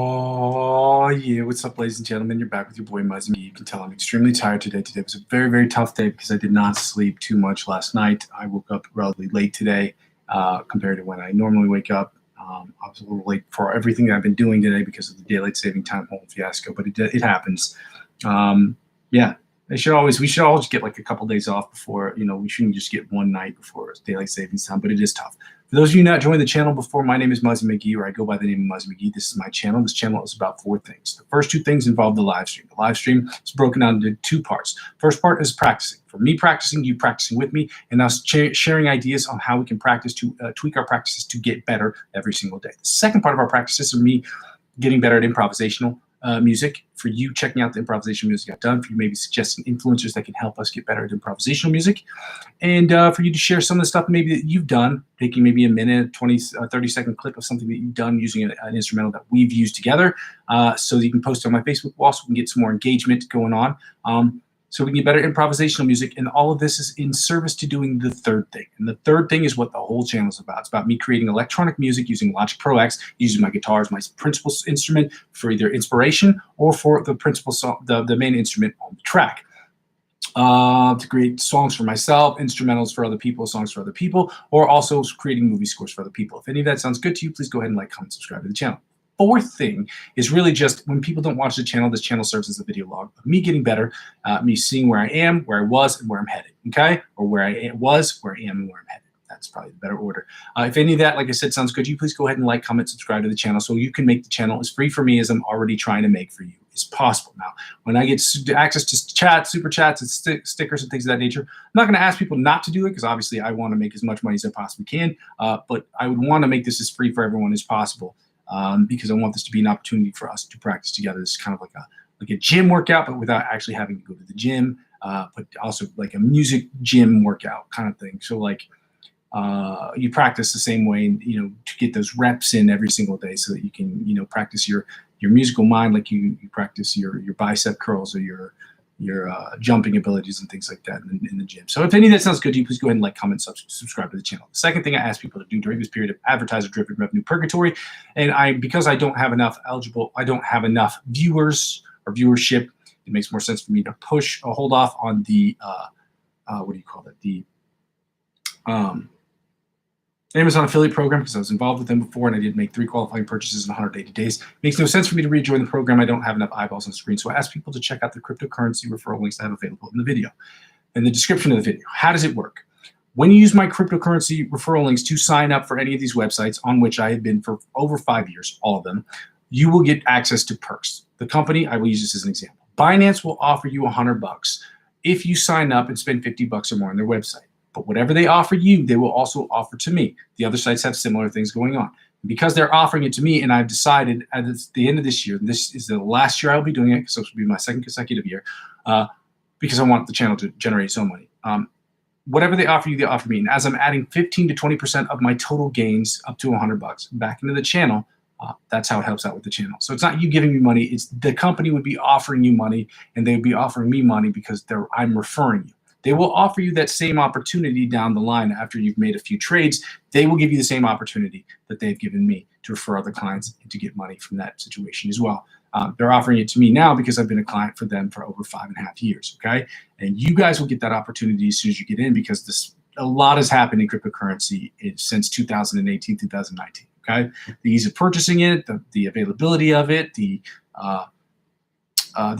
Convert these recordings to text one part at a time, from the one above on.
Oh, yeah. What's up, ladies and gentlemen? You're back with your boy, Muzzy McGee. You can tell I'm extremely tired today. Today was a very, very tough day because I did not sleep too much last night. I woke up relatively late today compared to when I normally wake up. I was a little late for everything that I've been doing today because of the daylight saving time whole fiasco, but it happens. Yeah, we should all just get like a couple days off before, we shouldn't just get one night before daylight savings time, but it is tough. For those of you not joined the channel before, my name is Muzzy McGee, or I go by the name of Muzzy McGee. This is my channel. This channel is about 4 things. The first 2 things involve the live stream. The live stream is broken down into 2 parts. First part is practicing. For me practicing, you practicing with me, and us sharing ideas on how we can practice to tweak our practices to get better every single day. The second part of our practices are me getting better at improvisational music, for you checking out the improvisation music I've done, for you maybe suggesting influencers that can help us get better at improvisational music, and for you to share some of the stuff maybe that you've done, taking maybe a minute, 20, 30-second clip of something that you've done using an instrumental that we've used together, so that you can post it on my Facebook wall so we can get some more engagement going on. So we can get better improvisational music, and all of this is in service to doing the third thing. And the third thing is what the whole channel is about. It's about me creating electronic music using Logic Pro X, using my guitar as my principal instrument for either inspiration or for the principal song, the main instrument on the track. To create songs for myself, instrumentals for other people, songs for other people, or also creating movie scores for other people. If any of that sounds good to you, please go ahead and like, comment, subscribe to the channel. Fourth thing is really just when people don't watch the channel, this channel serves as a video log of me getting better, me seeing where I am, where I was, and where I'm headed, okay? Or where I was, where I am, and where I'm headed. That's probably the better order. If any of that, like I said, sounds good to you, please go ahead and like, comment, subscribe to the channel so you can make the channel as free for me as I'm already trying to make for you as possible. Now, when I get access to chats, super chats, and stickers and things of that nature, I'm not going to ask people not to do it because obviously I want to make as much money as I possibly can, but I would want to make this as free for everyone as possible. Because I want this to be an opportunity for us to practice together. This is kind of like a gym workout, but without actually having to go to the gym, but also like a music gym workout kind of thing. So like you practice the same way, to get those reps in every single day so that you can, practice your musical mind like you practice your bicep curls or your jumping abilities and things like that in the gym. So if any of that sounds good to you, please go ahead and like, comment, subscribe to the channel. The second thing I ask people to do during this period of advertiser-driven revenue purgatory, and because I don't have enough viewers or viewership, it makes more sense for me to push or hold off on the what do you call it? The Amazon affiliate program, because I was involved with them before and I did make 3 qualifying purchases in 180 days. It makes no sense for me to rejoin the program. I don't have enough eyeballs on the screen. So I ask people to check out the cryptocurrency referral links I have available in the video, in the description of the video. How does it work? When you use my cryptocurrency referral links to sign up for any of these websites on which I have been for over 5 years, all of them, you will get access to perks. The company, I will use this as an example. Binance will offer you $100 if you sign up and spend $50 or more on their website. But whatever they offer you, they will also offer to me. The other sites have similar things going on. Because they're offering it to me, and I've decided at the end of this year, this is the last year I'll be doing it, because this will be my 2nd consecutive year, because I want the channel to generate so money. Whatever they offer you, they offer me. And as I'm adding 15 to 20% of my total gains up to $100 back into the channel, that's how it helps out with the channel. So it's not you giving me money. It's the company would be offering you money, and they would be offering me money because I'm referring you. They will offer you that same opportunity down the line after you've made a few trades. They will give you the same opportunity that they've given me to refer other clients and to get money from that situation as well. They're offering it to me now because I've been a client for them for over 5.5 years, okay? And you guys will get that opportunity as soon as you get in, because a lot has happened in cryptocurrency since 2018, 2019, okay? The ease of purchasing it, the availability of it, the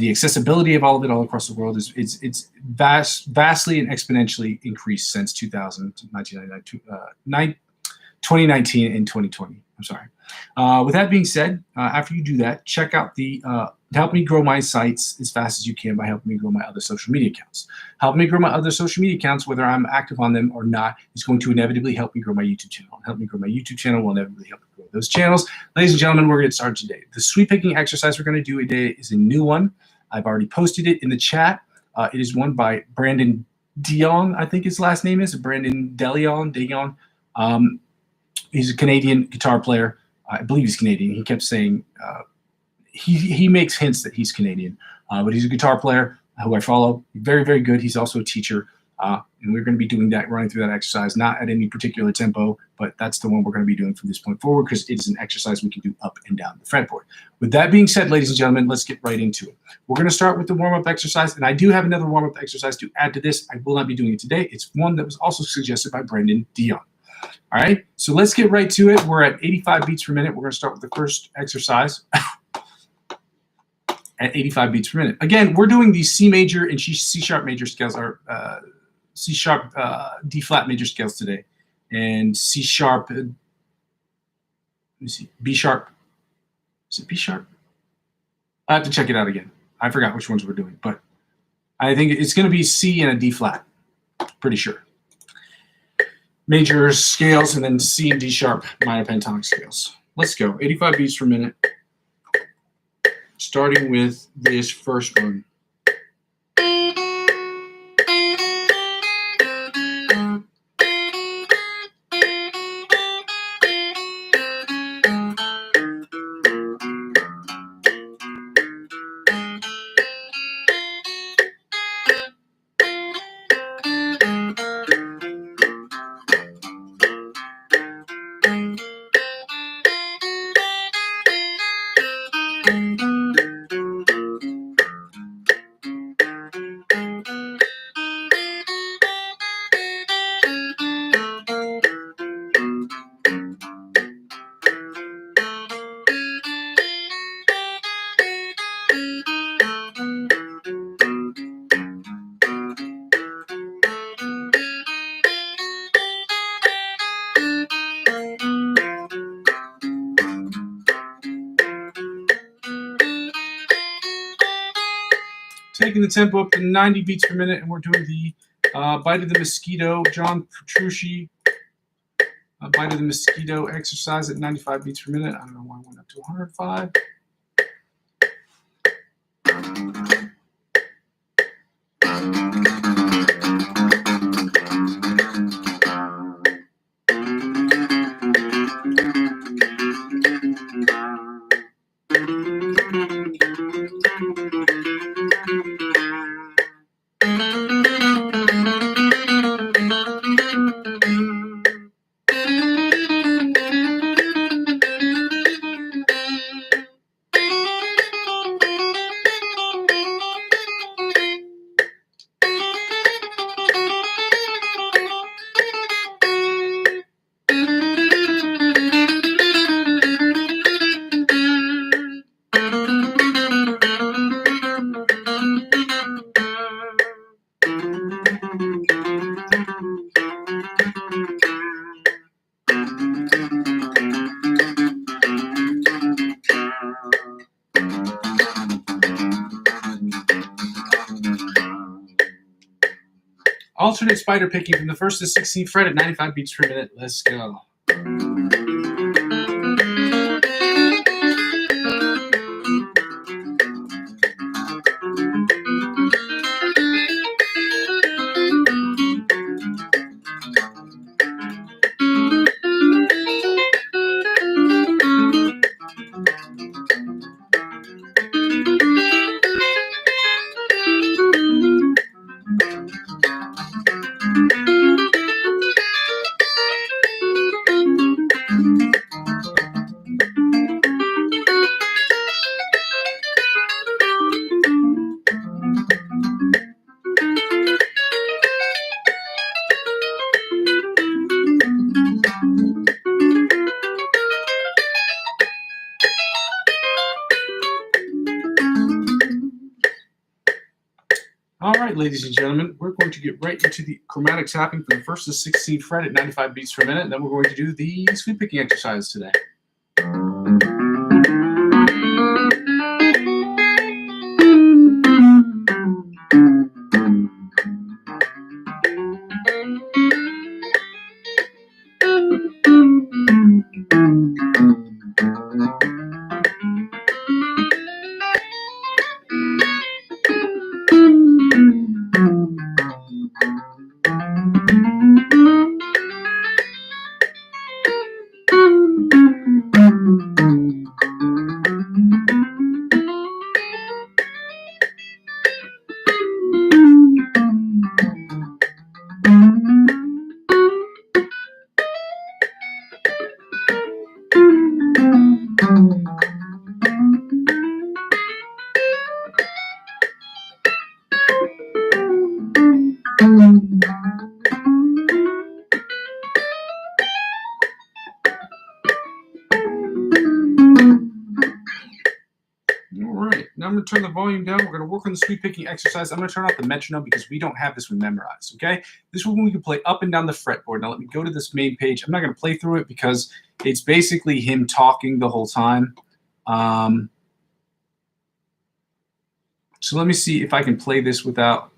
accessibility of all of it all across the world it's vastly and exponentially increased since 2019 and 2020. I'm sorry. With that being said, after you do that, check out help me grow my sites as fast as you can by helping me grow my other social media accounts. Help me grow my other social media accounts, whether I'm active on them or not, is going to inevitably help me grow my YouTube channel. Help me grow my YouTube channel will inevitably help me grow those channels. Ladies and gentlemen, we're going to get started today. The sweep picking exercise we're going to do today is a new one. I've already posted it in the chat. It is one by Brandon Dion, I think his last name is, Brandon Dion. He's a Canadian guitar player. I believe he's Canadian. He kept saying, he makes hints that he's Canadian, but he's a guitar player who I follow. Very, very good. He's also a teacher. And we're going to be doing that, running through that exercise, not at any particular tempo, but that's the one we're going to be doing from this point forward because it's an exercise we can do up and down the fretboard. With that being said, ladies and gentlemen, let's get right into it. We're going to start with the warm-up exercise, and I do have another warm-up exercise to add to this. I will not be doing it today. It's one that was also suggested by Brendan Dion. All right, so let's get right to it. We're at 85 beats per minute. We're going to start with the first exercise at 85 beats per minute. Again, we're doing the C major and C sharp major scales, or C sharp, D flat major scales today, and C sharp. Let me see, B sharp. Is it B sharp? I have to check it out again. I forgot which ones we're doing, but I think it's going to be C and a D flat. Pretty sure. Major scales, and then C and D sharp minor pentatonic scales. Let's go. 85 beats per minute. Starting with this first one. Taking the tempo up to 90 beats per minute, and we're doing the Bite of the Mosquito, John Petrucci, Bite of the Mosquito exercise at 95 beats per minute. I don't know why I went up to 105. Alternate spider picking from the 1st to 16th fret at 95 beats per minute. Let's go. All right, ladies and gentlemen, we're going to get right into the chromatic tapping from the 1st to 16th fret at 95 beats per minute, and then we're going to do the sweep picking exercise today. All right, now I'm going to turn the volume down. We're going to work on the sweep picking exercise. I'm going to turn off the metronome because we don't have this one memorized, okay? This one we can play up and down the fretboard. Now let me go to this main page. I'm not going to play through it because it's basically him talking the whole time. So let me see if I can play this without...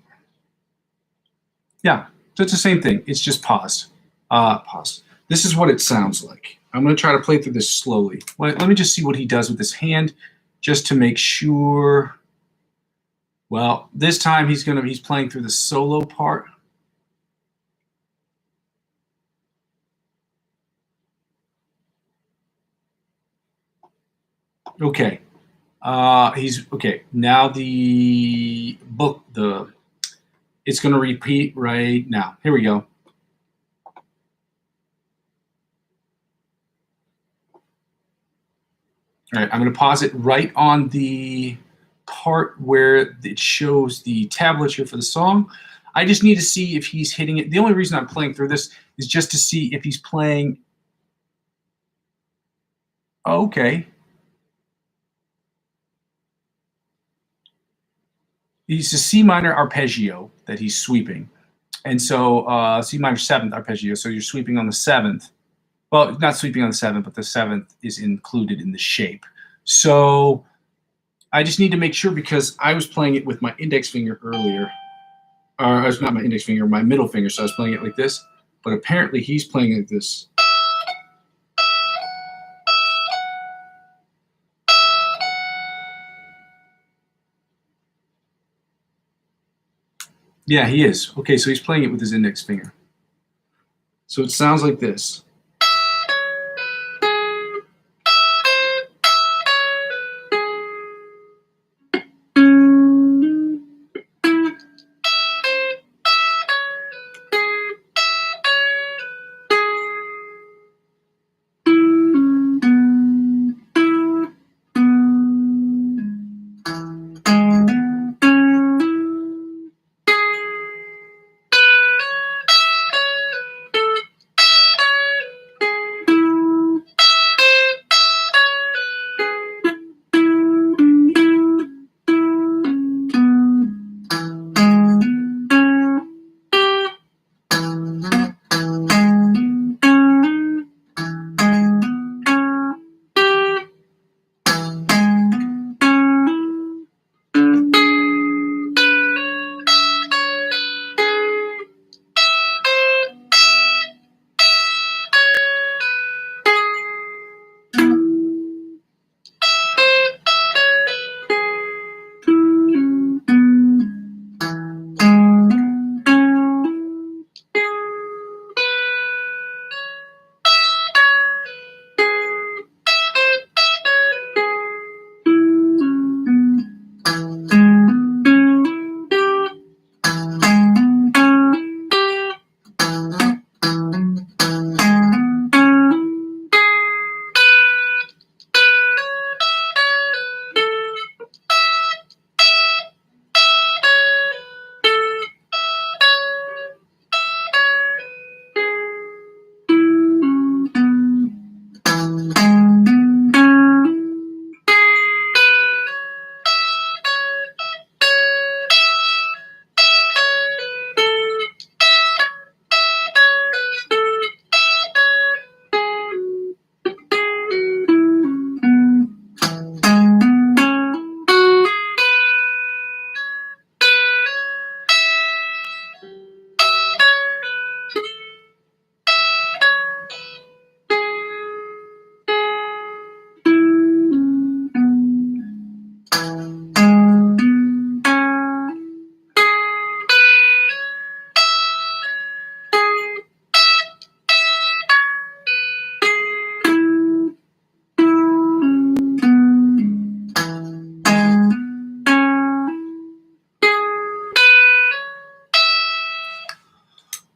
Yeah, so it's the same thing. It's just paused. Paused. This is what it sounds like. I'm going to try to play through this slowly. Let me just see what he does with his hand, just to make sure. Well, this time he's playing through the solo part. Okay. Okay. Now it's going to repeat right now. Here we go. All right, I'm going to pause it right on the part where it shows the tablature for the song. I just need to see if he's hitting it. The only reason I'm playing through this is just to see if he's playing. Oh, okay. It's a C minor arpeggio that he's sweeping. And so C minor 7th arpeggio. So you're sweeping on the 7th. Well, not sweeping on the 7th, but the 7th is included in the shape. So I just need to make sure, because I was playing it with my index finger earlier. Or it's not my index finger, my middle finger. So I was playing it like this. But apparently he's playing it like this. Yeah, he is. Okay, so he's playing it with his index finger. So it sounds like this.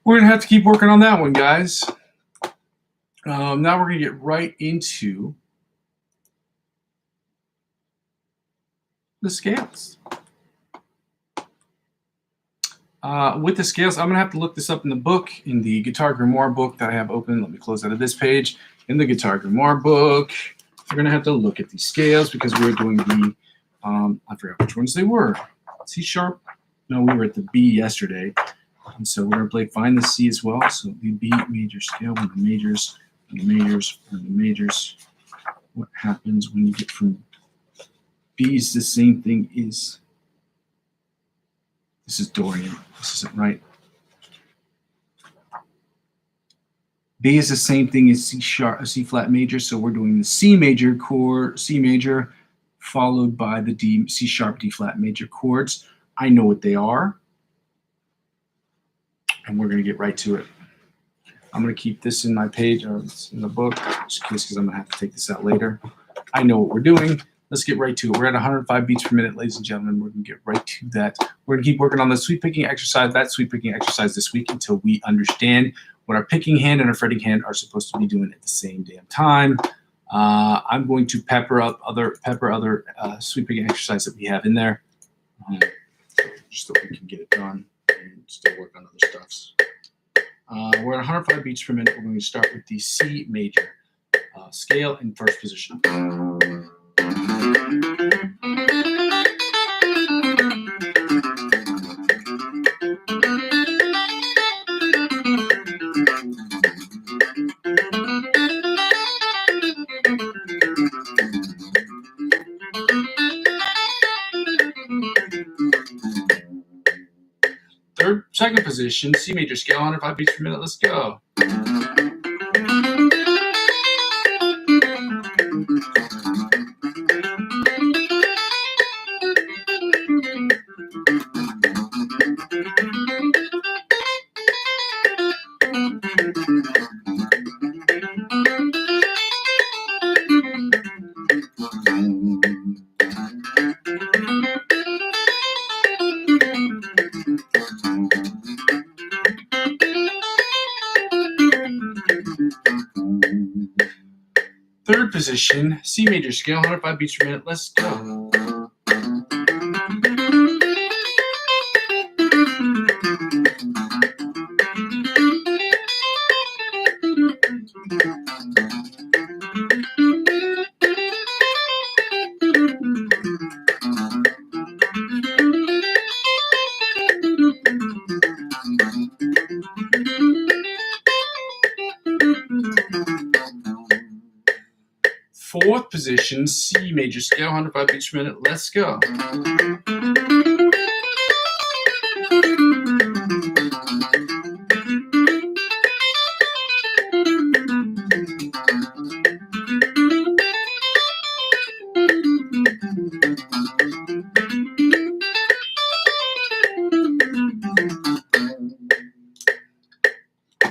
We're going to have to keep working on that one, guys. Now we're going to get right into the scales. With the scales, I'm going to have to look this up in the book, in the Guitar Grimoire book that I have open. Let me close out of this page. In the Guitar Grimoire book, we're going to have to look at these scales because we're doing the, I forgot which ones they were. C sharp? No, we were at the B yesterday. And so we're going to find the C as well. So the B major scale, one of the majors, one of the majors, one of the majors. What happens when you get from B is the same thing as, this is Dorian. This isn't right. B is the same thing as C sharp, C flat major. So we're doing the C major chord, C major, followed by the D, C sharp, D flat major chords. I know what they are, and we're going to get right to it. I'm going to keep this in my page, or in the book, just in case, because I'm going to have to take this out later. I know what we're doing. Let's get right to it. We're at 105 beats per minute, ladies and gentlemen. We're going to get right to that. We're going to keep working on the sweep picking exercise, this week until we understand what our picking hand and our fretting hand are supposed to be doing at the same damn time. I'm going to pepper other sweep picking exercise that we have in there, just so we can get it done and still work on other stuffs. We're at 105 beats per minute. We're going to start with the C major scale in first position. Second position, C major scale, 105 beats per minute. Let's go. Third position, C major scale, 105 beats per minute. Let's go. Fourth position, C major scale, 105 beats per minute. Let's go.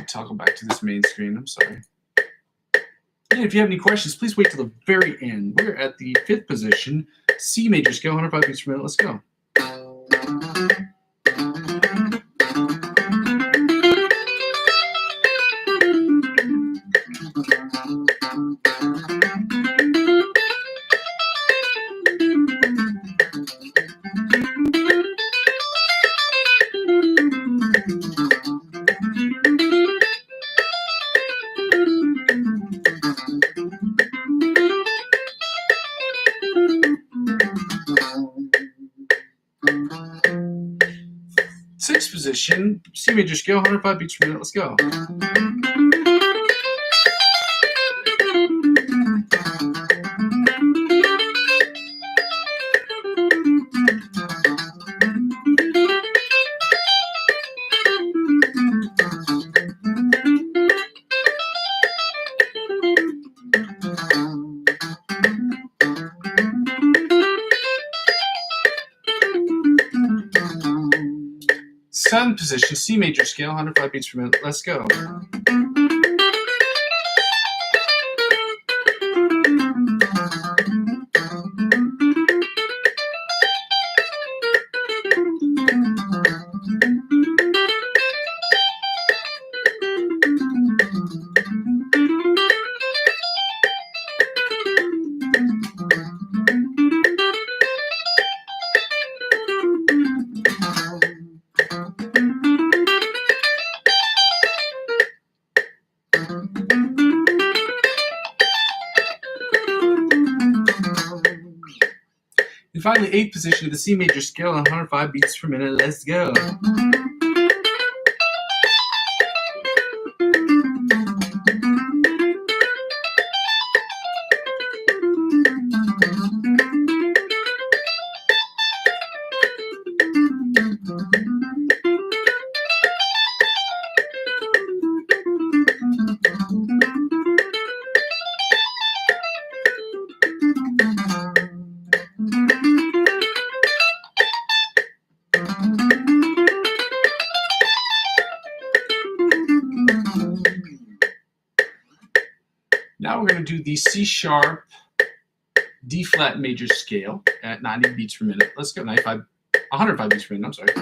Toggle back to this main screen. I'm sorry. And if you have any questions, please wait till the very end. We're at the fifth position, C major scale, 105 beats per minute. Let's go. Sixth position, C major scale, 105 beats per minute. Let's go. Seventh position, C major scale, 105 beats per minute. Let's go. And finally, eighth position of the C major scale on 105 beats per minute. Let's go. Now we're going to do the C sharp, D flat major scale at 90 beats per minute. Let's go. 105 beats per minute. I'm sorry.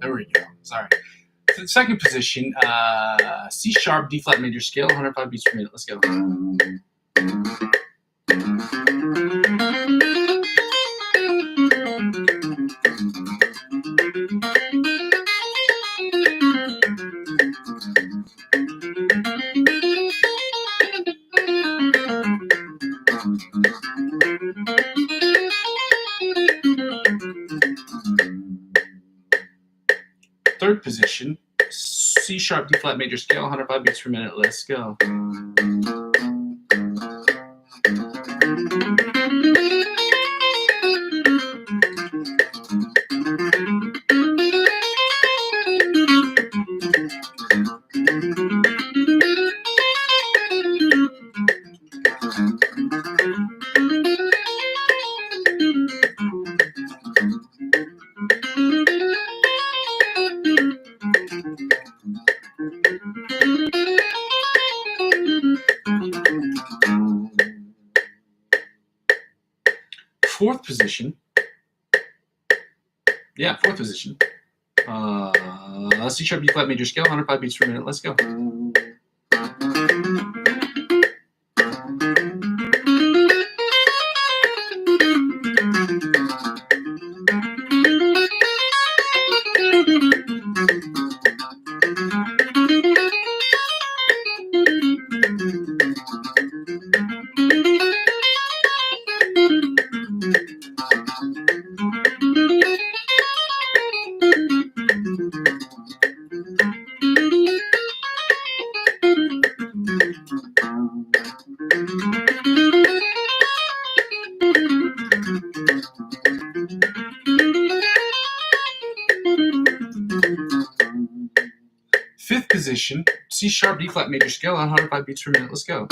There we go. Sorry. So the second position, C sharp, D flat major scale, 105 beats per minute. Let's go. Third position, C sharp, D flat major scale, 105 beats per minute. Let's go. Fourth position. Fourth position. C sharp, D flat major scale, 105 beats per minute. Let's go. Fifth position, C sharp, D flat major scale, 105 beats per minute. Let's go.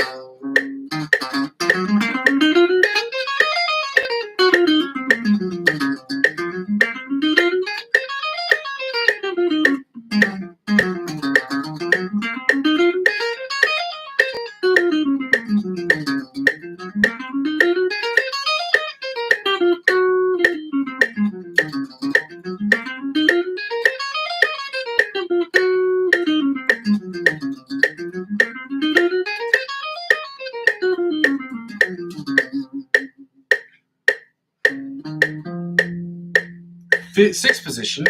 Sixth position,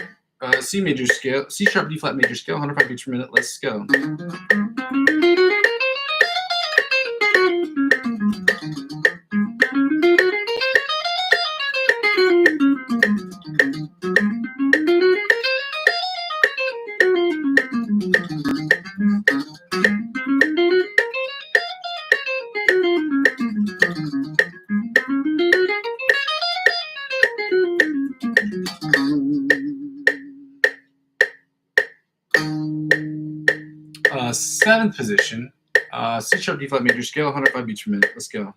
C major scale, C sharp, D flat major scale, 105 beats per minute. Let's go. Seventh position, C sharp D flat major scale, 105 beats per minute. Let's go.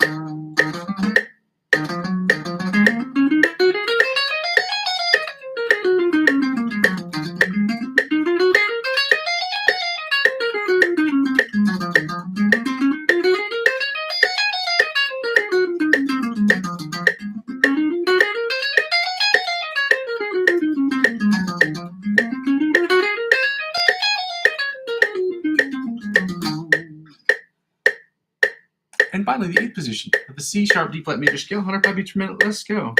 And finally, the eighth position of the C sharp D flat major scale, 105 beats per minute. Let's go.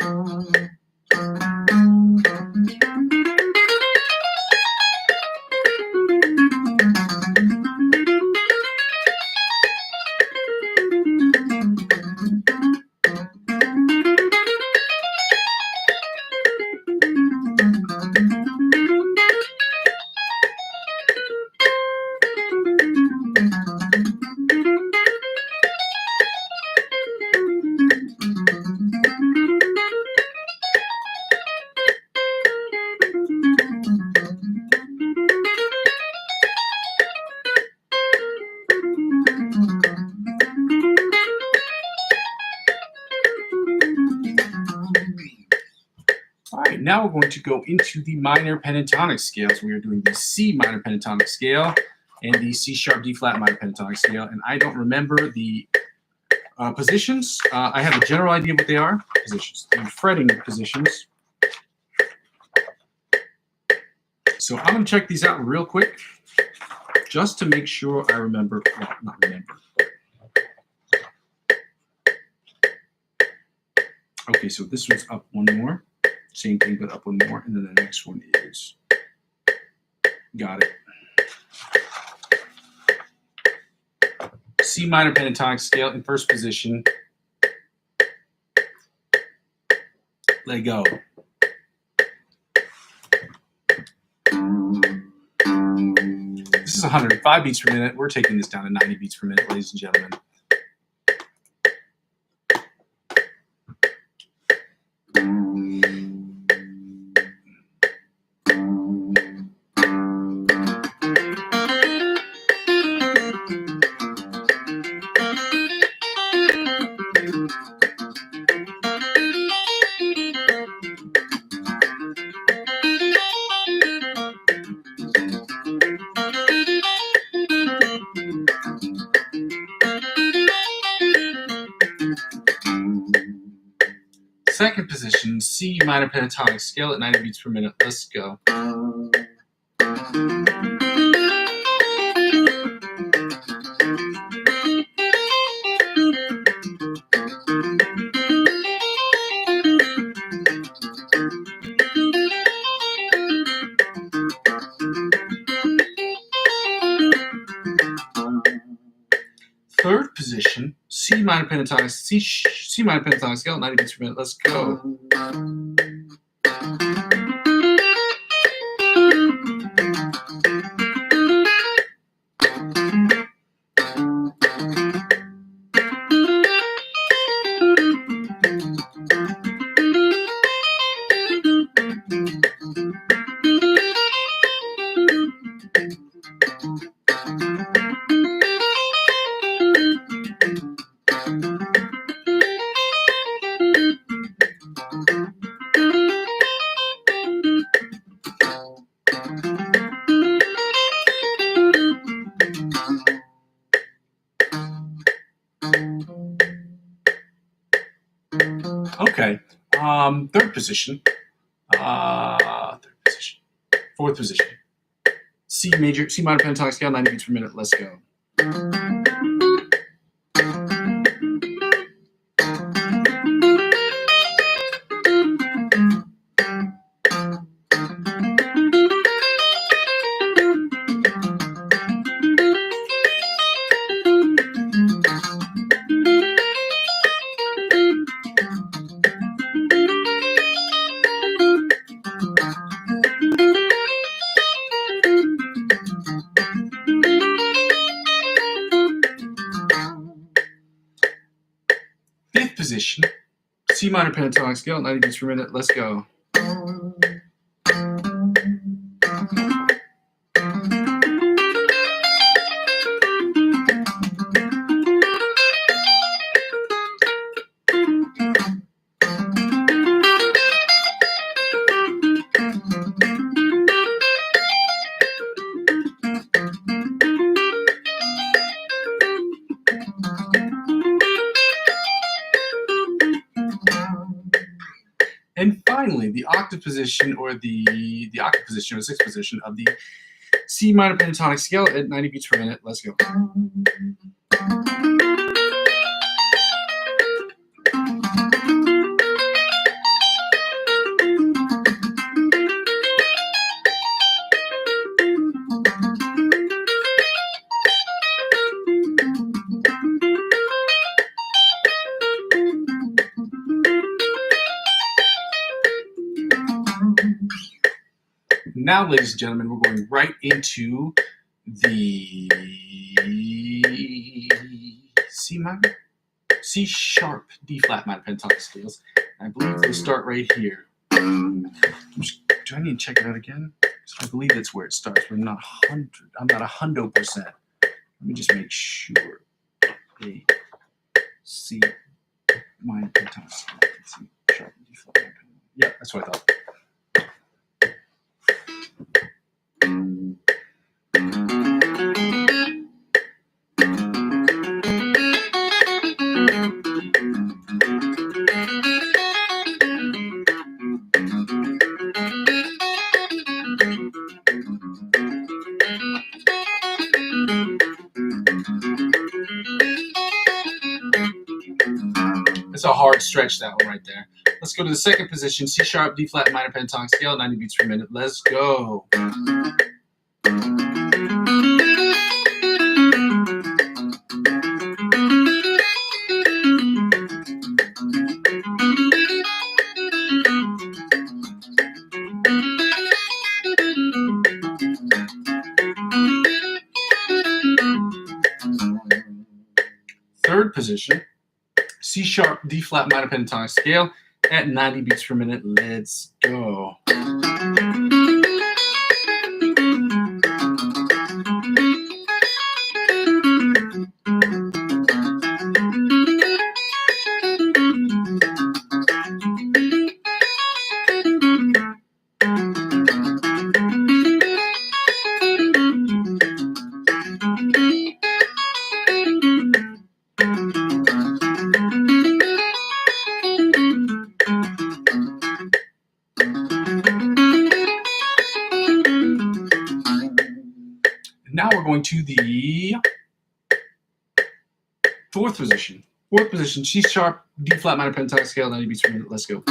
All right, now we're going to go into the minor pentatonic scales. We are doing the C minor pentatonic scale and the C sharp D flat minor pentatonic scale. And I don't remember the positions. I have a general idea of what they are. Positions, the fretting positions. So I'm going to check these out real quick just to make sure I remember. Well, not remember. Okay, so this one's up one more. Same thing, but up one more. And then the next one is, got it. C minor pentatonic scale in first position. Let go. This is 105 beats per minute. We're taking this down to 90 beats per minute, ladies and gentlemen. Second position, C minor pentatonic scale at 90 beats per minute. Let's go. Third position, C minor pentatonic scale, 90 beats per minute. Let's go. Okay. Third position. Fourth position. C minor pentatonic scale, 90 beats per minute. Let's go. Fifth position, C minor pentatonic scale, 90 beats per minute. Let's go. the octave position or the octave position or the sixth position of the C minor pentatonic scale at 90 beats per minute. Let's go. Now, ladies and gentlemen, we're going right into the C sharp, D flat minor pentatonic scales. I believe they start right here. Do I need to check it out again? I believe that's where it starts, but I'm not 100%. Let me just make sure. A C minor pentatonic scale. C sharp, D flat minor pentatonic. Yeah, that's what I thought. It's a hard stretch, that one right there. Let's go to the second position, C sharp, D flat minor pentatonic scale, 90 beats per minute. Let's go. Third position, C sharp, D flat minor pentatonic scale at 90 beats per minute. Let's go. Now we're going to the fourth position. Fourth position, C sharp, D flat minor pentatonic scale, 90 beats per minute. Let's go.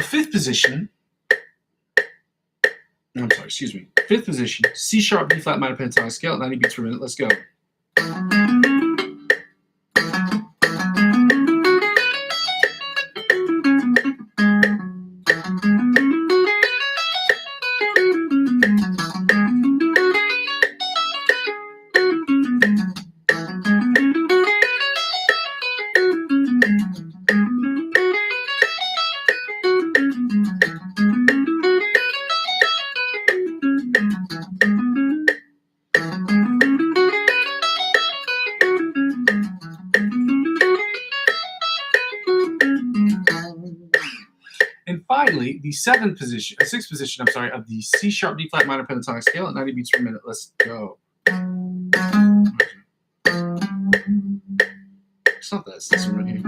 Fifth position, fifth position, C sharp, D flat minor pentatonic scale, 90 beats per minute. Let's go. And finally, the sixth position, of the C sharp, D flat minor pentatonic scale at 90 beats per minute. Let's go. It's not that, it's this one right here.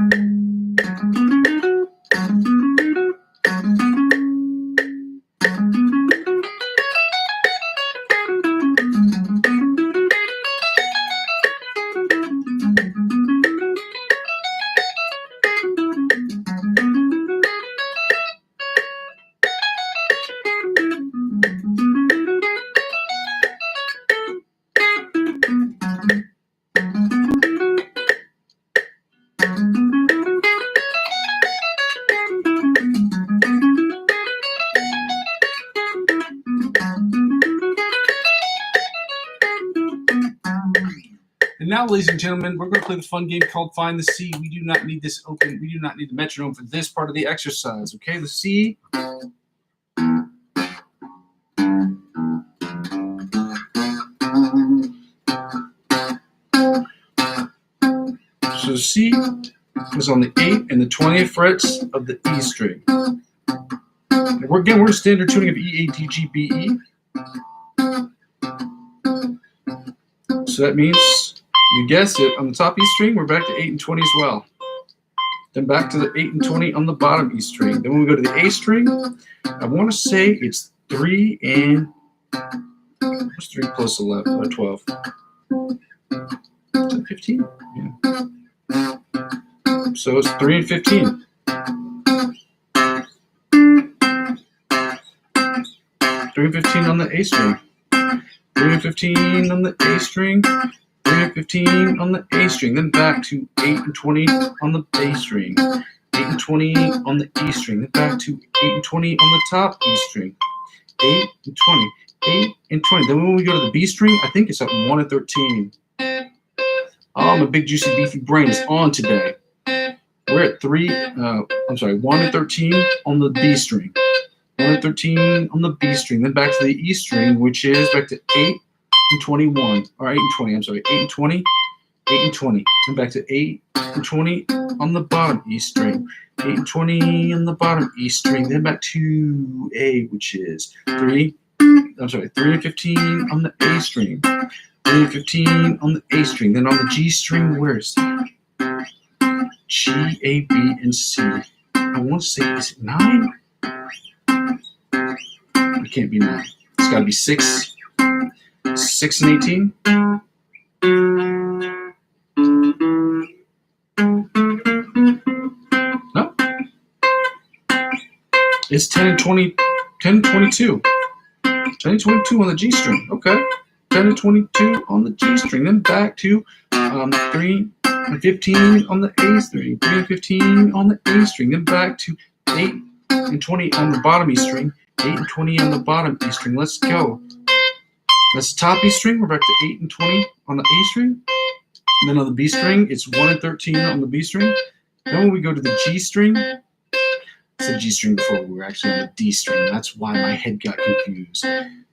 now, ladies and gentlemen, we're going to play the fun game called Find the C. We do not need this open. We do not need the metronome for this part of the exercise. Okay, the C. So C is on the 8th and the 20th frets of the E string. And we're in standard tuning of E, A, D, G, B, E. So that means, you guessed it, on the top E string, we're back to 8 and 20 as well. Then back to the 8 and 20 on the bottom E string. Then when we go to the A string, I want to say it's 3 and... What's 3 plus 11? 12. Is that 15? Yeah. So it's 3 and 15. 3 and 15 on the A string. 3 and 15 on the A string. 3 and 15 on the A string. Then back to 8 and 20 on the A string. 8 and 20 on the E string. Then back to 8 and 20 on the top E string. 8 and 20. 8 and 20. Then when we go to the B string, I think it's at 1 and 13. Oh, my big juicy beefy brain is on today. We're at 1 and 13 on the B string. 1 and 13 on the B string. Then back to the E string, which is back to 8 and 21. Or 8 and 20, I'm sorry. 8 and 20. 8 and 20. Then back to 8 and 20 on the bottom E string. 8 and 20 on the bottom E string. Then back to A, which is 3 and 15 on the A string. 3 and 15 on the A string. Then on the G string, where's G, A, B, and C? I want to say, is it 9? It can't be 9. It's got to be 6. 6 and 18. No. It's 10 and 20. 10 and 22. 10 and 22 on the G string. Okay. 10 and 22 on the G string. Then back to 3 and 15 on the A string. 3 and 15 on the A string. Then back to 8 and 20 on the bottom E string. 8 and 20 on the bottom E string. Let's go. That's the top E string. We're back to 8 and 20 on the A string. And then on the B string, it's 1 and 13 on the B string. Then when we go to the G string, I said G string before, we were actually on the D string. That's why my head got confused.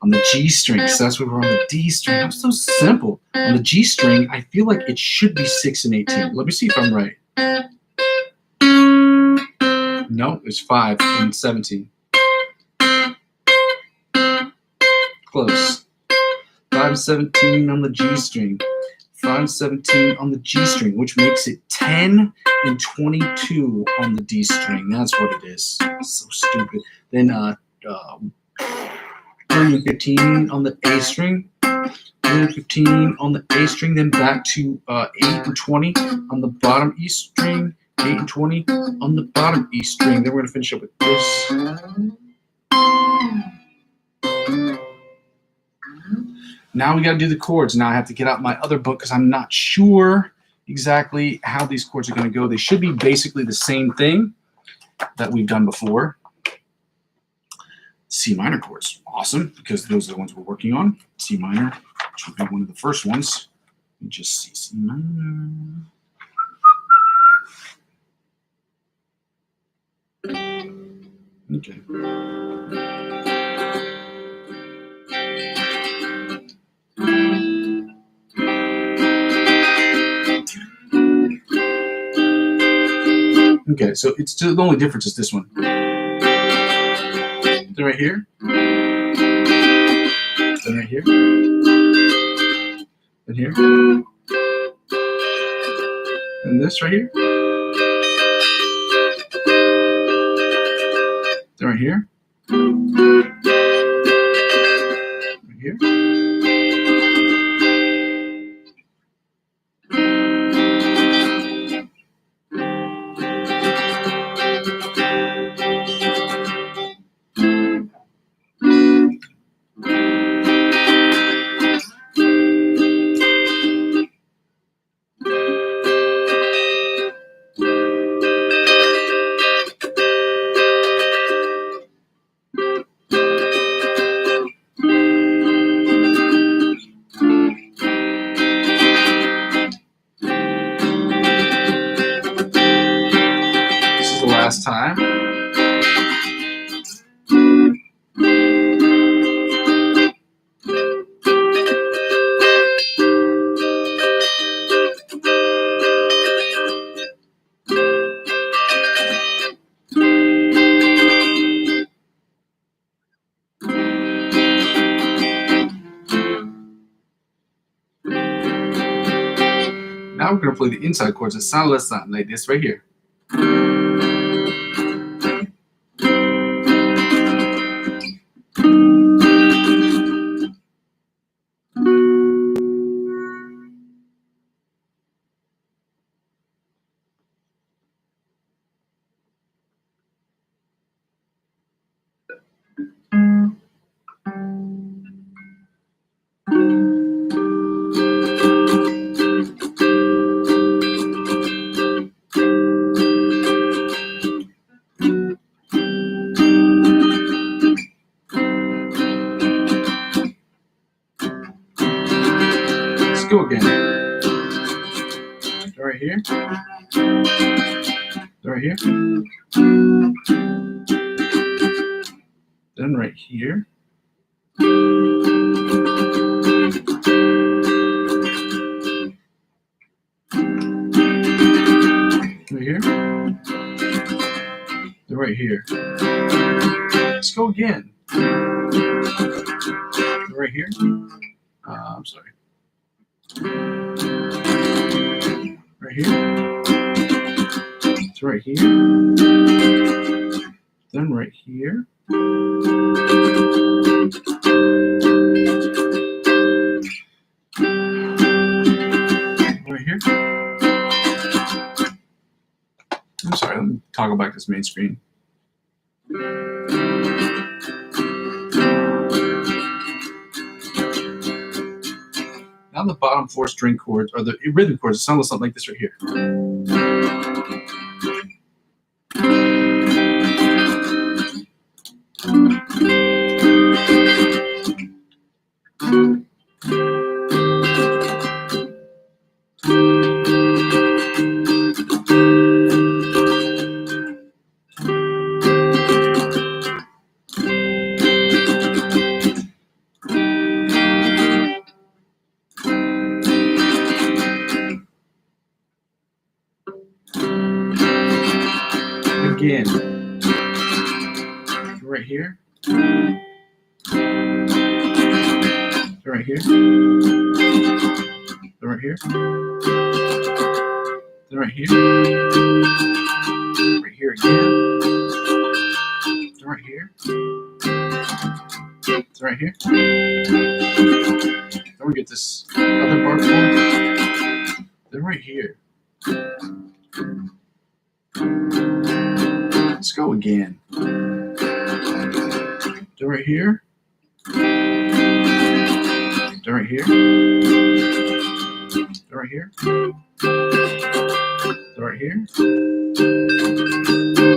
On the G string, so that's why we're on the D string. That was so simple. On the G string, I feel like it should be 6 and 18. Let me see if I'm right. No, it's 5 and 17. Close. 5 and 17 on the G string. 5 and 17 on the G string, which makes it 10 and 22 on the D string. That's what it is. So stupid. Then 3 and 15 on the A string. 3 and 15 on the A string. Then back to 8 and 20 on the bottom E string. 8 and 20 on the bottom E string. Then we're going to finish up with this. Now we got to do the chords. Now I have to get out my other book because I'm not sure exactly how these chords are going to go. They should be basically the same thing that we've done before. C minor chords. Awesome, because those are the ones we're working on. C minor should be one of the first ones. Let me just see C minor. Okay. Okay, so it's the only difference is this one. Then right here. Then right here. Then here. And this right here. Then right here. Right here. Now we're going to play the inside chords that sound less than like this right here. Let's go again. Right here. Right here. Then right here. Right here. Then right here. Let's go again. Right here. I'm sorry. Right here. It's right here. Then right here. Right here. I'm sorry, let me toggle back to this main screen. Now the bottom 4 string chords, or the rhythm chords, it sounds something like this right here. Again, right here, right here, right here, right here, right here again, right here, right here. Then we get this other bar chord, then right here. Let's go again. Then right here. Then right here. Then right here. Then right here.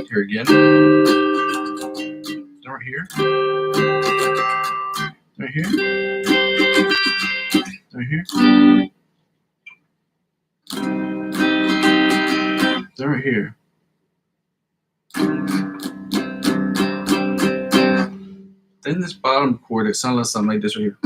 Here again. Then right here. Right here. Right here. Then right here. Then this bottom chord, it sounds something like this right here.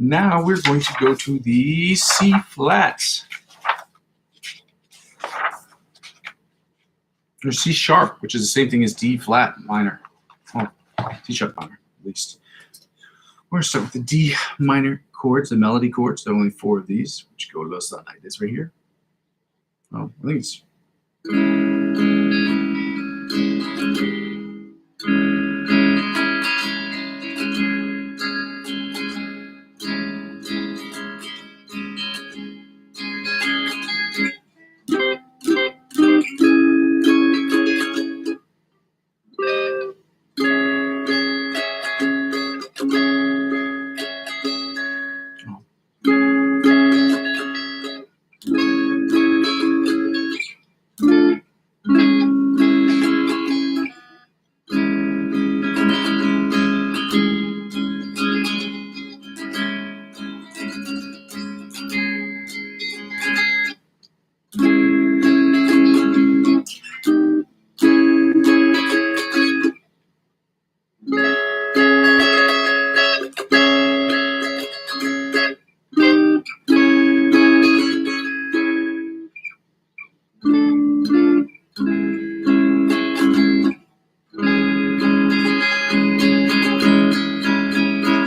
Now we're going to go to the C flats. Or C sharp, which is the same thing as D flat minor. Oh, C sharp minor, at least. We're going to start with the D minor chords, the melody chords. There are only 4 of these, which go like this right here. Oh, I think it's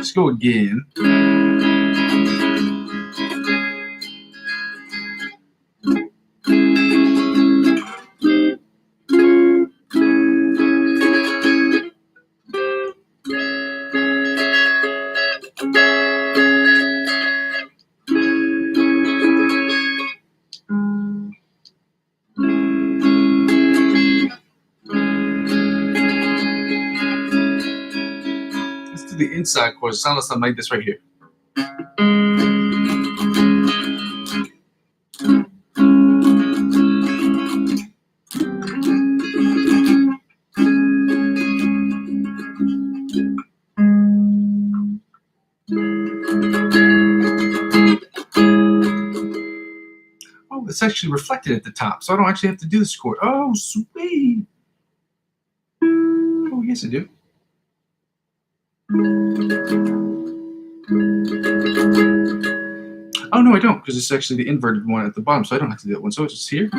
Let's go again. Let's do the inside chords. It sounds something like this right here. Oh, it's actually reflected at the top, so I don't actually have to do this chord. Oh, sweet. Oh, yes, I do. Oh, no, I don't, because it's actually the inverted one at the bottom, so I don't have to do that one. So it's just here.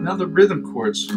Now the rhythm chords.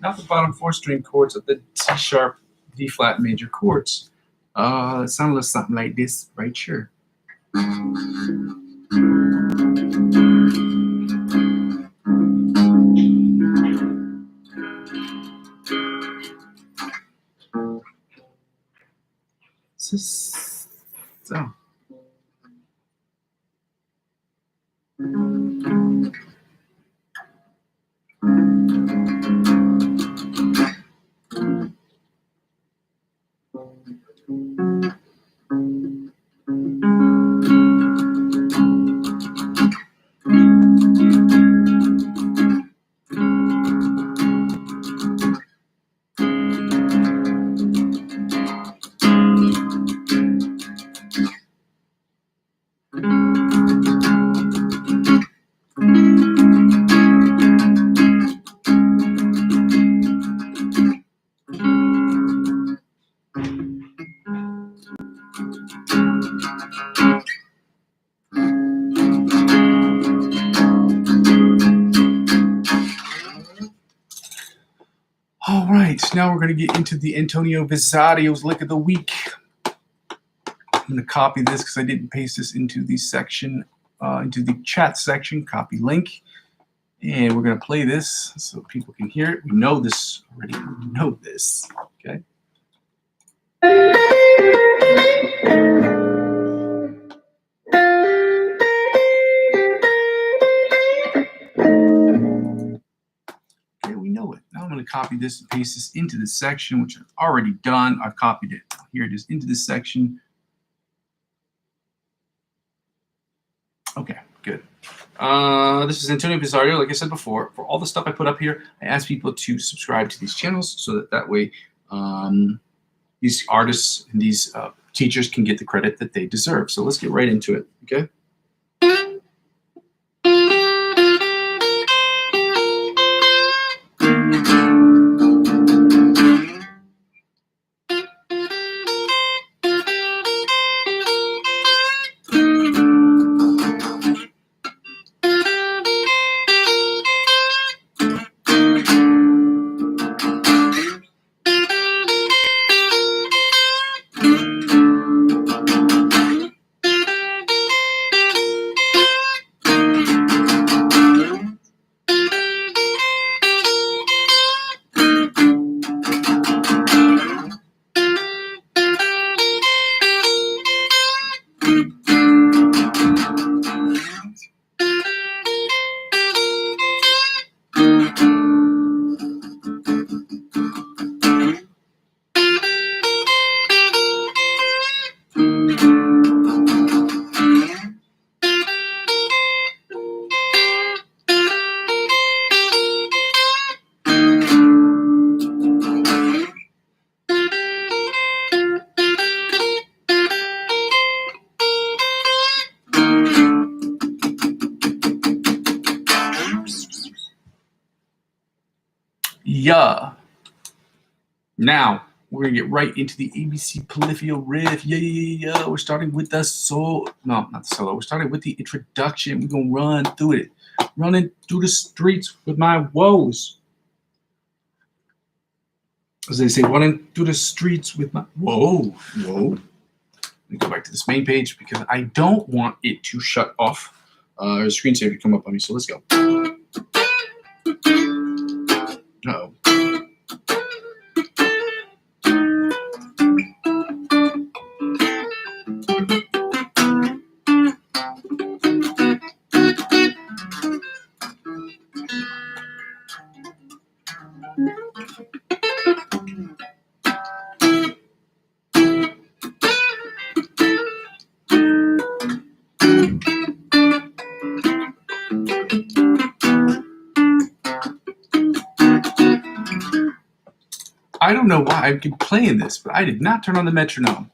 not the bottom 4-string chords of the C sharp, D flat major chords. It sounds a little something like this right here. So. All right, now we're going to get into the Antonio Vizzario's Lick of the Week. I'm going to copy this because I didn't paste this into the section, into the chat section. Copy link, and we're going to play this so people can hear it. We know this already. We know this. Okay. We know it. Now I'm going to copy this and paste this into this section, which I've already done. I've copied it. Here it is into this section. Okay, good. This is Antonio Pizzario. Like I said before, for all the stuff I put up here, I ask people to subscribe to these channels so that way these artists and these teachers can get the credit that they deserve. So let's get right into it, okay? Yeah. Now we're gonna get right into the ABC Polyphia riff. Yeah. We're starting with the solo. No, not the solo. We're starting with the introduction. We're gonna run through it. Running through the streets with my woes. As they say, running through the streets with my whoa. Let me go back to this main page because I don't want it to shut off or the screensaver to come up on me. So let's go. Uh-oh. I don't know why I keep playing this, but I did not turn on the metronome.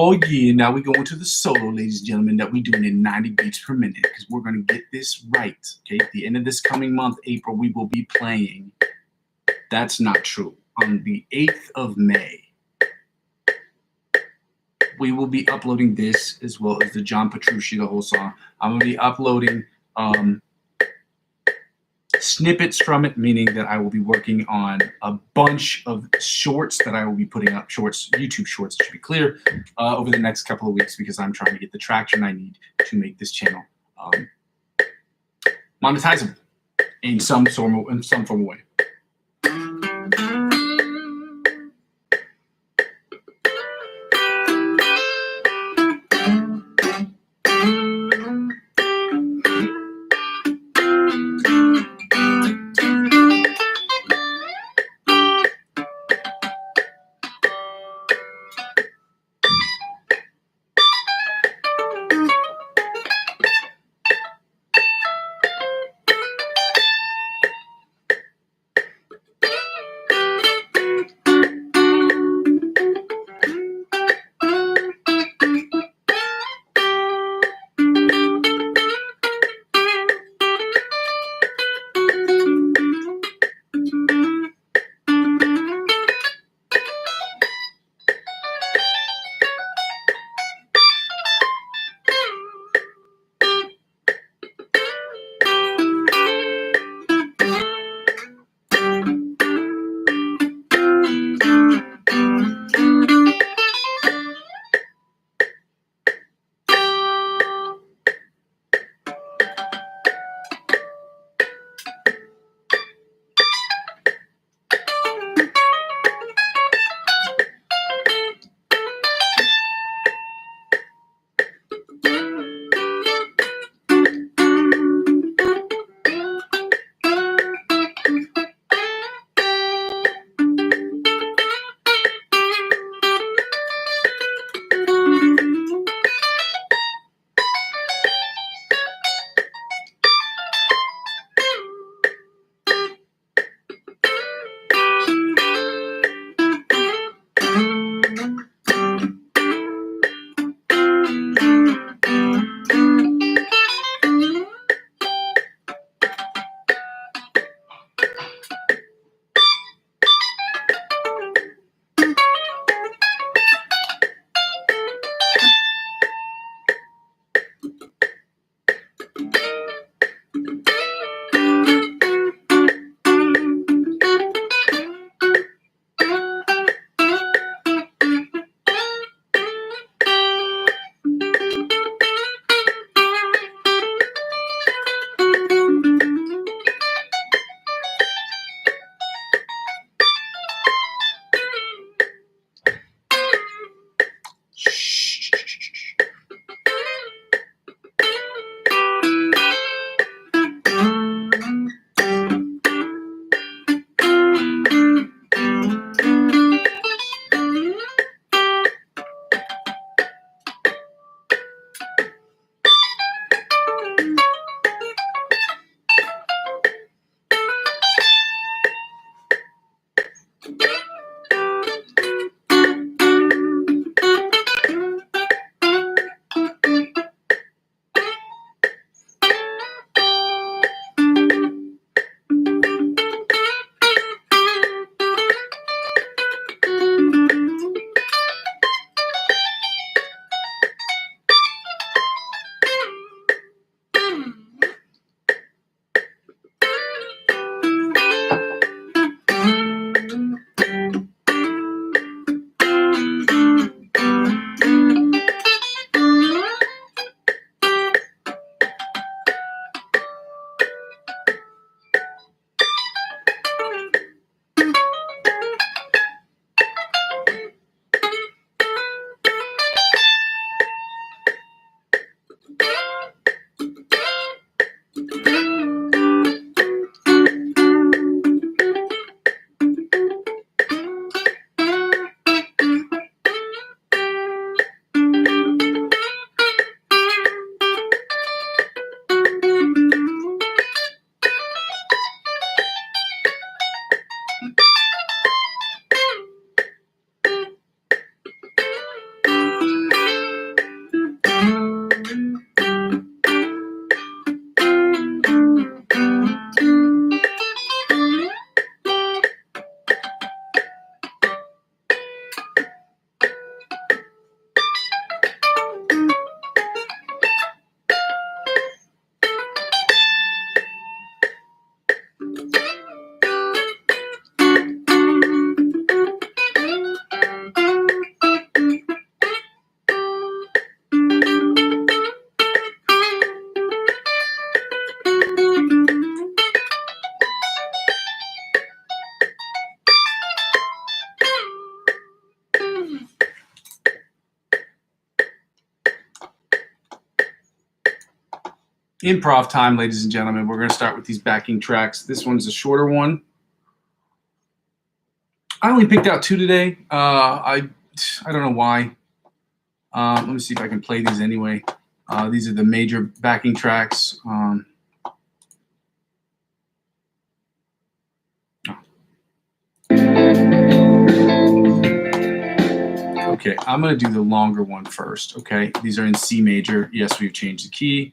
Oh yeah, now we go into the solo, ladies and gentlemen, that we doing in 90 beats per minute because we're gonna get this right. Okay, at the end of this coming month, April, we will be playing. That's not true. On the 8th of May, we will be uploading this as well as the John Petrucci, the whole song. I'm gonna be uploading snippets from it, meaning that I will be working on a bunch of shorts that I will be putting up, YouTube shorts, to be clear, over the next couple of weeks because I'm trying to get the traction I need to make this channel monetizable in some form of way. Improv time, ladies and gentlemen. We're going to start with these backing tracks. This one's a shorter one. I only picked out 2 today. I don't know why. Let me see if I can play these anyway. These are the major backing tracks. Okay, I'm going to do the longer one first. Okay, these are in C major. Yes, we've changed the key.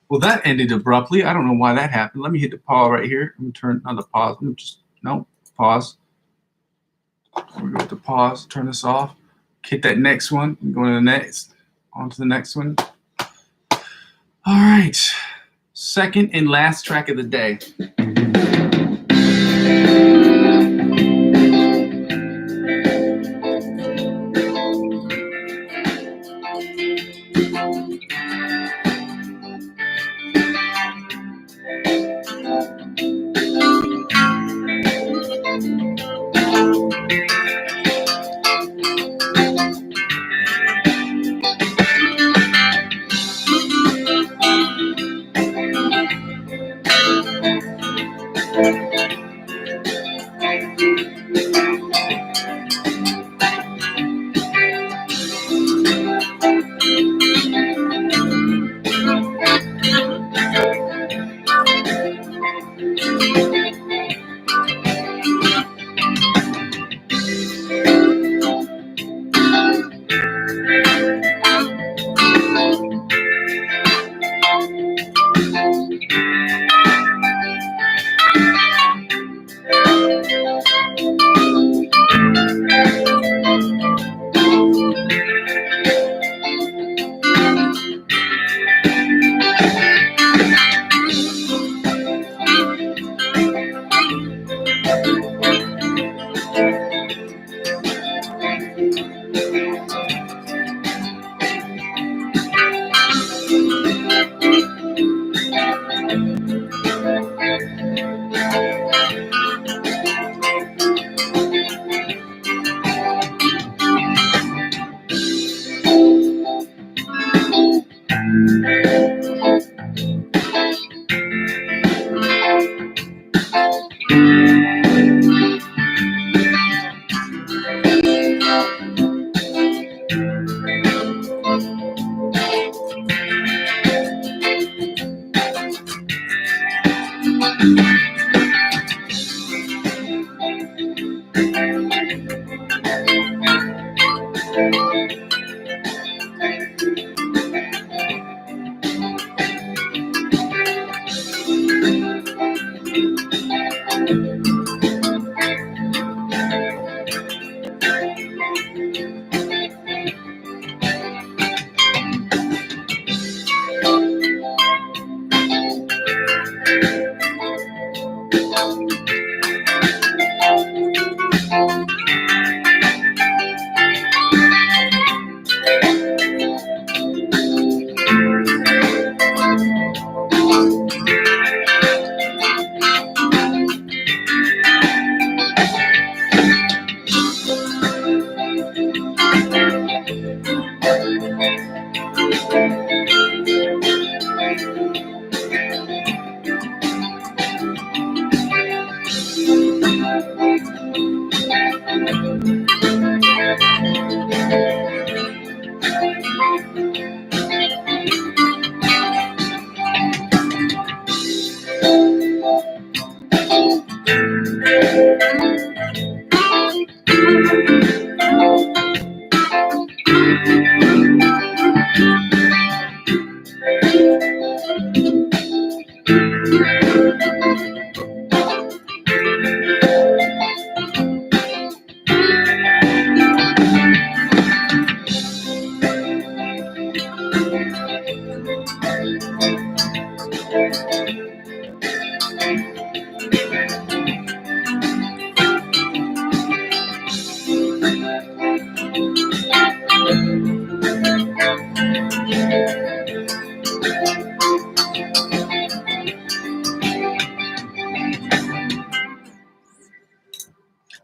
Well, that ended abruptly. I don't know why that happened. Let me hit the pause right here. Let me turn on the pause. Let me just, no, pause. We go with the pause, turn this off. Hit that next one, go to the next, on to the next one. All right, second and last track of the day.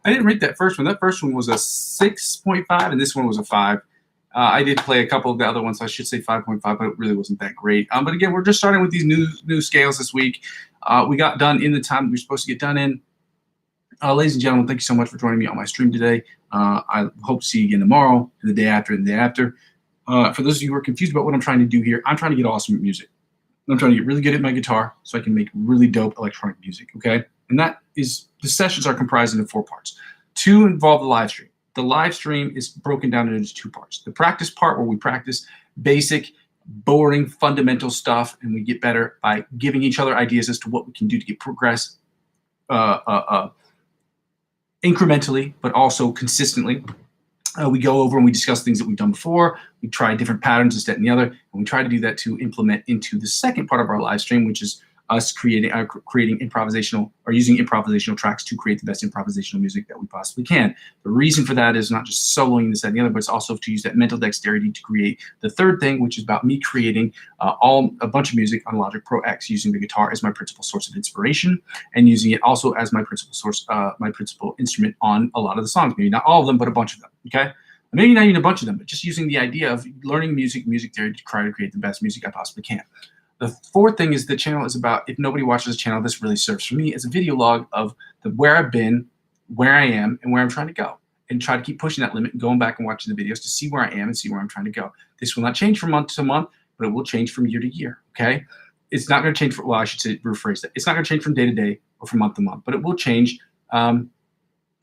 I didn't rate that first one. That first one was a 6.5, and this one was a 5. I did play a couple of the other ones, so I should say 5.5, but it really wasn't that great. But again, we're just starting with these new scales this week. We got done in the time that we were supposed to get done in. Ladies and gentlemen, thank you so much for joining me on my stream today. I hope to see you again tomorrow, and the day after, and the day after. For those of you who are confused about what I'm trying to do here, I'm trying to get awesome at music. I'm trying to get really good at my guitar so I can make really dope electronic music, okay? And that is, the sessions are comprised into 4 parts. 2 involve the live stream. The live stream is broken down into 2 parts. The practice part, where we practice basic boring fundamental stuff, and we get better by giving each other ideas as to what we can do to get progress incrementally, but also consistently. We go over and we discuss things that we've done before. We try different patterns, this, that, and the other, and we try to do that to implement into the second part of our live stream, which is us creating improvisational or using improvisational tracks to create the best improvisational music that we possibly can. The reason for that is not just soloing this, that, and the other, but it's also to use that mental dexterity to create the third thing, which is about me creating a bunch of music on Logic Pro X, using the guitar as my principal source of inspiration and using it also as my principal source, my principal instrument on a lot of the songs. Maybe not all of them, but a bunch of them. Okay. Maybe not even a bunch of them, but just using the idea of learning music theory to try to create the best music I possibly can. The fourth thing is the channel is about, if nobody watches the channel, this really serves for me as a video log of where I've been, where I am, and where I'm trying to go, and try to keep pushing that limit and going back and watching the videos to see where I am and see where I'm trying to go. This will not change from month to month, but it will change from year to year, okay? It's not going to change, well, I should say, rephrase that. It's not going to change from day to day or from month to month, but it will change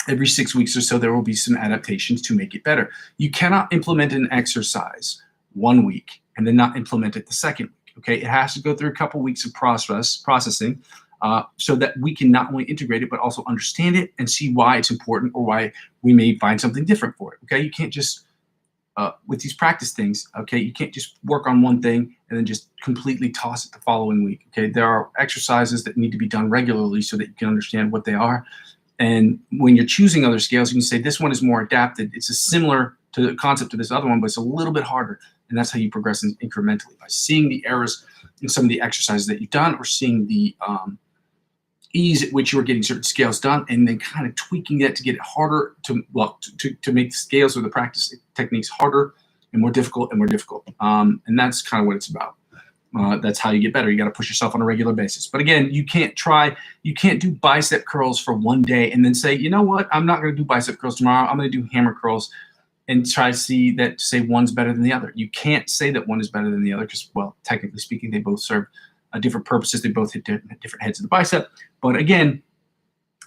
every 6 weeks or so. There will be some adaptations to make it better. You cannot implement an exercise 1 week and then not implement it the second week. Okay, it has to go through a couple weeks of processing so that we can not only integrate it, but also understand it and see why it's important or why we may find something different for it. Okay, you can't just, with these practice things, okay, you can't just work on one thing and then just completely toss it the following week. Okay, there are exercises that need to be done regularly so that you can understand what they are. And when you're choosing other scales, you can say this one is more adapted. It's a similar to the concept of this other one, but it's a little bit harder. And that's how you progress incrementally, by seeing the errors in some of the exercises that you've done, or seeing the ease at which you are getting certain scales done, and then kind of tweaking that to get it harder to make the scales or the practice techniques harder and more difficult and more difficult. And that's kind of what it's about. That's how you get better. You got to push yourself on a regular basis. But again, you can't do bicep curls for one day and then say, you know what, I'm not going to do bicep curls tomorrow. I'm going to do hammer curls and try to say one's better than the other. You can't say that one is better than the other because, well, technically speaking, they both serve different purposes. They both hit different heads of the bicep. But again,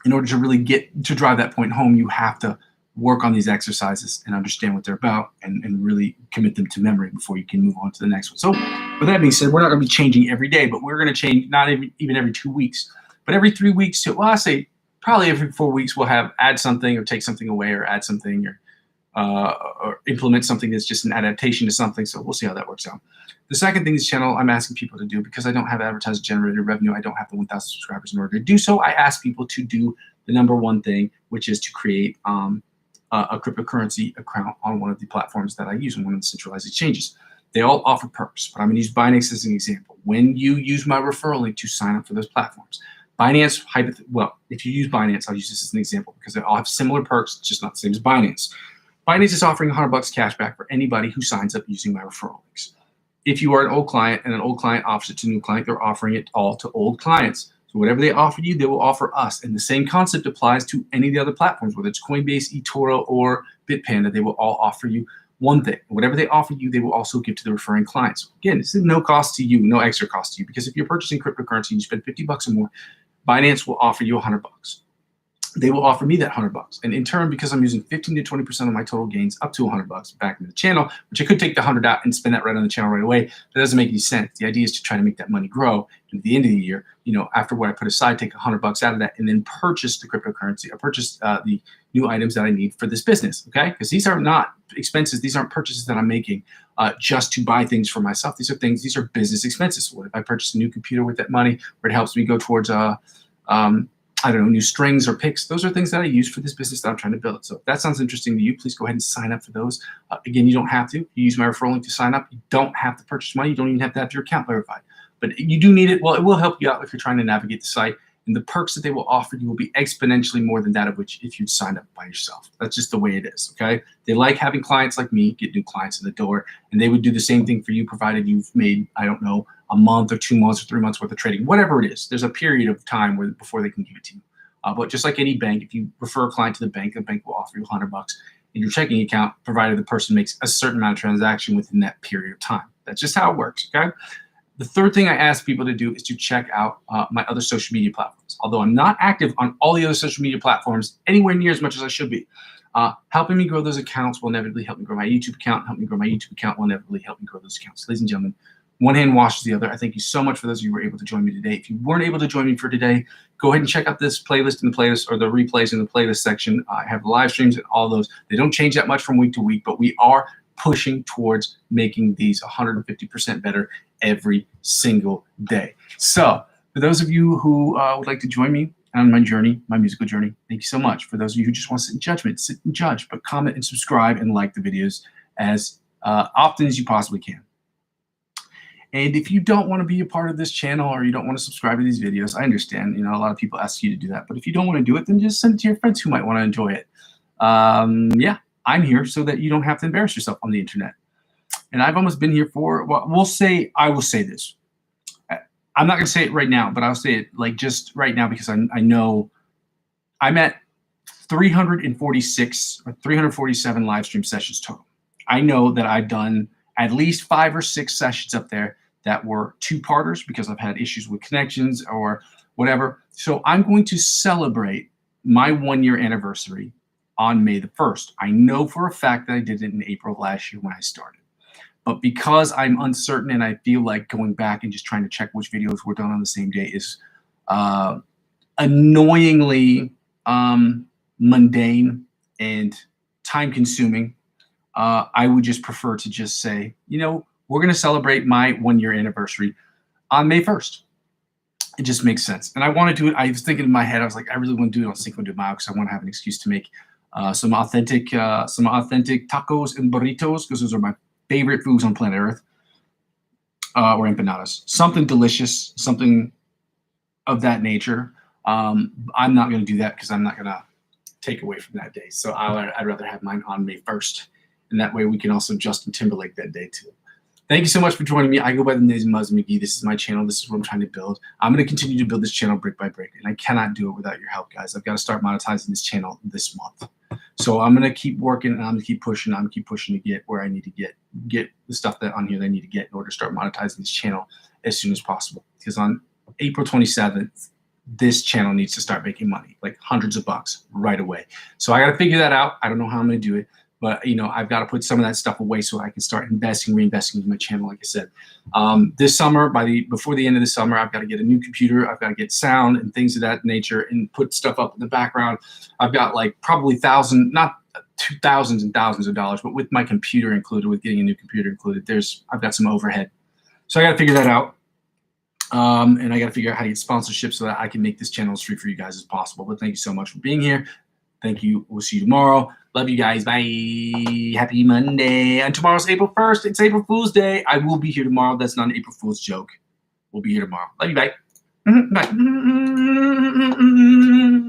in order to really get to drive that point home, you have to work on these exercises and understand what they're about and really commit them to memory before you can move on to the next one. So with that being said, we're not going to be changing every day, but we're going to change not even every 2 weeks, but every 3 weeks. Well, I say probably every 4 weeks we'll add something or take something away or add something or implement something that's just an adaptation to something. So we'll see how that works out. The second thing this channel I'm asking people to do, because I don't have advertiser generated revenue, I don't have the 1,000 subscribers in order to do so, I ask people to do the number one thing, which is to create a cryptocurrency account on one of the platforms that I use, on one of the centralized exchanges. They all offer perks, but I'm going to use Binance as an example. When you use my referral link to sign up for those platforms, Binance, well, if you use Binance, I'll use this as an example because they all have similar perks, just not the same as Binance. Binance is offering $100 cash back for anybody who signs up using my referral links. If you are an old client and an old client offers it to a new client, they're offering it all to old clients. So whatever they offer you, they will offer us. And the same concept applies to any of the other platforms, whether it's Coinbase, eToro, or Bitpanda. They will all offer you one thing. Whatever they offer you, they will also give to the referring clients. Again, this is no cost to you, no extra cost to you, because if you're purchasing cryptocurrency and you spend $50 or more, Binance will offer you $100. They will offer me that $100. And in turn, because I'm using 15 to 20% of my total gains up to $100 back into the channel, which I could take the 100 out and spend that right on the channel right away. That doesn't make any sense. The idea is to try to make that money grow. And at the end of the year, after what I put aside, take $100 out of that and then purchase the cryptocurrency or purchase the new items that I need for this business. Okay. Because these are not expenses. These aren't purchases that I'm making just to buy things for myself. These are business expenses. So what if I purchase a new computer with that money, or it helps me go towards I don't know, new strings or picks? Those are things that I use for this business that I'm trying to build. So if that sounds interesting to you, please go ahead and sign up for those. Again, you don't have to. You use my referral link to sign up. You don't have to purchase money. You don't even have to have your account verified. But you do need it. Well, it will help you out if you're trying to navigate the site. And the perks that they will offer you will be exponentially more than that of which if you'd signed up by yourself. That's just the way it is, okay? They like having clients like me get new clients in the door, and they would do the same thing for you provided you've made, I don't know, a month or 2 months or 3 months worth of trading, whatever it is. There's a period of time before they can give it to you. But just like any bank, if you refer a client to the bank will offer you $100 in your checking account, provided the person makes a certain amount of transaction within that period of time. That's just how it works, okay? The third thing I ask people to do is to check out my other social media platforms. Although I'm not active on all the other social media platforms anywhere near as much as I should be, Helping me grow those accounts will inevitably help me grow my YouTube account. Help me grow my YouTube account will inevitably help me grow those accounts. Ladies and gentlemen, one hand washes the other. I thank you so much for those of you who were able to join me today. If you weren't able to join me for today, go ahead and check out this playlist in the playlist or the replays in the playlist section. I have live streams and all those. They don't change that much from week to week, but we are pushing towards making these 150% better every single day. So for those of you who would like to join me on my journey, my musical journey, thank you so much. For those of you who just want to sit in judgment, sit and judge, but comment and subscribe and like the videos as often as you possibly can. And if you don't want to be a part of this channel or you don't want to subscribe to these videos, I understand. You know, a lot of people ask you to do that. But if you don't want to do it, then just send it to your friends who might want to enjoy it. Yeah, I'm here so that you don't have to embarrass yourself on the internet. And I've almost been here for, well, I will say this. I'm not going to say it right now, but I'll say it like just right now because I know I'm at 346 or 347 live stream sessions total. I know that I've done at least 5 or 6 sessions up there that were 2-parters because I've had issues with connections or whatever. So I'm going to celebrate my 1-year anniversary on May the 1st. I know for a fact that I did it in April of last year when I started. But because I'm uncertain and I feel like going back and just trying to check which videos were done on the same day is annoyingly mundane and time-consuming, I would just prefer to just say, you know, we're going to celebrate my 1-year anniversary on May 1st. It just makes sense. And I want to do it. I was thinking in my head, I was like, I really want to do it on Cinco de Mayo because I want to have an excuse to make some authentic tacos and burritos because those are my favorite foods on planet Earth, or empanadas. Something delicious, something of that nature. I'm not going to do that because I'm not going to take away from that day. So I'd rather have mine on May 1st. And that way we can also Justin Timberlake that day too. Thank you so much for joining me. I go by the name of Muzzy McGee. This is my channel. This is what I'm trying to build. I'm going to continue to build this channel brick by brick. And I cannot do it without your help, guys. I've got to start monetizing this channel this month. So I'm going to keep working and I'm going to keep pushing. I'm going to keep pushing to get where I need to get the stuff that on here that I need to get in order to start monetizing this channel as soon as possible. Because on April 27th, this channel needs to start making money, like hundreds of bucks right away. So I got to figure that out. I don't know how I'm going to do it. But, you know, I've got to put some of that stuff away so I can start reinvesting in my channel, like I said. This summer, before the end of the summer, I've got to get a new computer. I've got to get sound and things of that nature and put stuff up in the background. I've got like probably not thousands and thousands of dollars, but with my computer included, with getting a new computer included, I've got some overhead. So I got to figure that out. And I got to figure out how to get sponsorship so that I can make this channel as free for you guys as possible. But thank you so much for being here. Thank you. We'll see you tomorrow. Love you guys. Bye. Happy Monday. And tomorrow's April 1st. It's April Fool's Day. I will be here tomorrow. That's not an April Fool's joke. We'll be here tomorrow. Love you. Bye. Bye.